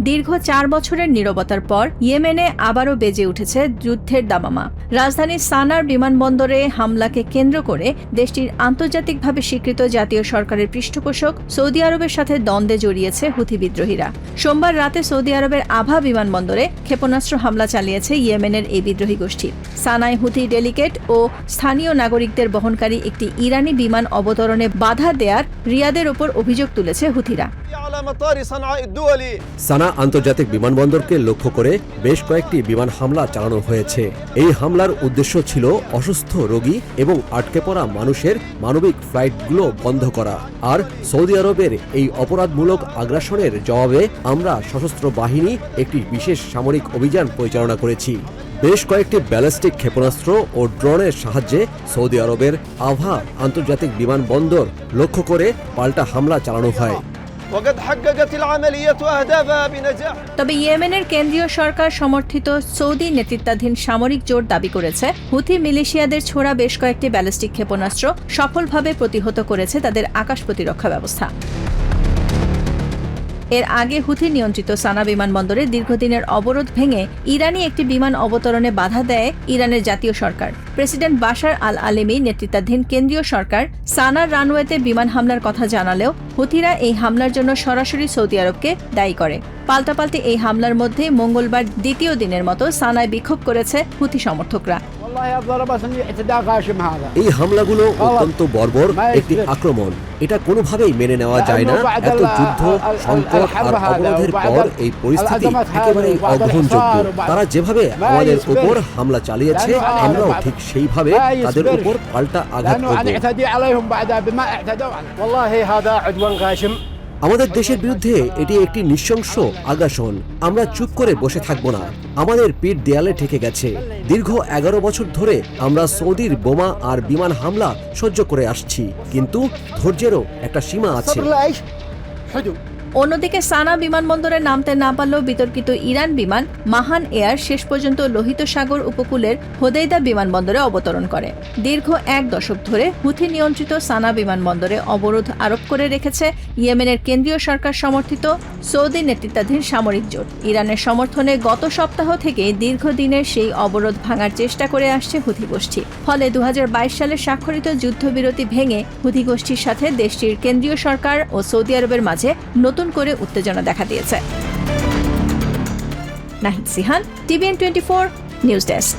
দীর্ঘ 4 বছরের নীরবতার পর ইয়েমেনে আবারও বেজে উঠেছে যুদ্ধের দামামা। রাজধানী সানার বিমানবন্দরে হামলাকে কেন্দ্র করে দেশটির আন্তর্জাতিকভাবে স্বীকৃত জাতীয় সরকারের পৃষ্ঠপোষক সৌদি আরবের সাথে দ্বন্দ্বে জড়িয়েছে হুথি বিদ্রোহীরা। সোমবার রাতে সৌদি আরবের আভা বিমানবন্দরে ক্ষেপণাস্ত্র হামলা চালিয়েছে ইয়েমেনের এই বিদ্রোহী গোষ্ঠী। সানায় হুথি ডেলিগেট ও স্থানীয় নাগরিকদের বহনকারী একটি ইরানি বিমান অবতরণে বাধা দেয়ার রিয়াদের ওপর অভিযোগ তুলেছে হুথিরা। সানা আন্তর্জাতিক বিমানবন্দরকে লক্ষ্য করে বেশ কয়েকটি বিমান হামলা চালানো হয়েছে। এই হামলার উদ্দেশ্য ছিল অসুস্থ রোগী এবং আটকে পড়া মানুষের মানবিক ফ্লাইটগুলো বন্ধ করা। আর সৌদি আরবের এই অপরাধমূলক আগ্রাসনের জবাবে আমরা সশস্ত্র বাহিনী একটি বিশেষ সামরিক অভিযান পরিচালনা করেছি। বেশ কয়েকটি ব্যালিস্টিক ক্ষেপণাস্ত্র ও ড্রোনের সাহায্যে সৌদি আরবের আভা আন্তর্জাতিক বিমানবন্দর লক্ষ্য করে পাল্টা হামলা চালানো হয়। তবে ইয়েমেনের কেন্দ্রীয় সরকার সমর্থিত সৌদি নেতৃত্বাধীন সামরিক জোট দাবি করেছে হুথি মিলিশিয়াদের ছোড়া বেশ কয়েকটি ব্যালিস্টিক ক্ষেপণাস্ত্র সফলভাবে প্রতিহত করেছে তাদের আকাশ প্রতিরক্ষা ব্যবস্থা। এর আগে হুথি নিয়ন্ত্রিত সানা বিমানবন্দরে দীর্ঘদিনের অবরোধ ভেঙে ইরানি একটি বিমান অবতরণে বাধা দেয় ইরানের জাতীয় সরকার। প্রেসিডেন্ট বাশার আল আলেমি নেতৃত্বাধীন কেন্দ্রীয় সরকার সানার রানওয়েতে বিমান হামলার কথা জানালেও হুথিরা এই হামলার জন্য সরাসরি সৌদি আরবকে দায়ী করে। পাল্টাপাল্টি এই হামলার মধ্যে মঙ্গলবার দ্বিতীয় দিনের মতো সানায় বিক্ষোভ করেছে হুথি সমর্থকরা। এই হামলাগুলো অত্যন্ত বর্বর একটি আক্রমণ। এটা কোনোভাবেই মেনে নেওয়া যায় না। এত যুদ্ধ, সংকট আর অবরোধের পর এই পরিস্থিতি একেবারেই অগ্রহণযোগ্য। তারা যেভাবে আমাদের উপর হামলা চালিয়েছে, আমরাও ঠিক সেইভাবে তাদের উপর পাল্টা আঘাত করব। আমাদের দেশের বিরুদ্ধে এটি একটি নৃশংস আগ্রাসন। আমরা চুপ করে বসে থাকব না। আমাদের পিঠ দেয়ালে ঠেকে গেছে। দীর্ঘ 11 বছর ধরে আমরা সৌদির বোমা আর বিমান হামলা সহ্য করে আসছি, কিন্তু ধৈর্যেরও একটা সীমা আছে। অন্যদিকে সানা বিমানবন্দরে নামতে না পারলেও বিতর্কিত ইরান বিমান মাহান এয়ার শেষ পর্যন্ত লোহিত সাগর উপকূলের হোদেইদা বিমানবন্দরে অবতরণ করে। দীর্ঘ 1 দশক ধরে হুথি নিয়ন্ত্রিত সানা বিমানবন্দরে অবরোধ আরোপ করে রেখেছে ইয়েমেনের কেন্দ্রীয় সরকার সমর্থিত সৌদি নেতৃত্বাধীন সামরিক জোট। ইরানের সমর্থনে গত সপ্তাহ থেকে দীর্ঘদিনের সেই অবরোধ ভাঙার চেষ্টা করে আসছে হুথি গোষ্ঠী। ফলে 2022 সালে স্বাক্ষরিত যুদ্ধবিরতি ভেঙে হুথি গোষ্ঠীর সাথে দেশটির কেন্দ্রীয় সরকার ও সৌদি আরবের মাঝে নতুন করে উত্তেজনা দেখা দিয়েছে। Nahid Sihan, TVN24 news desk.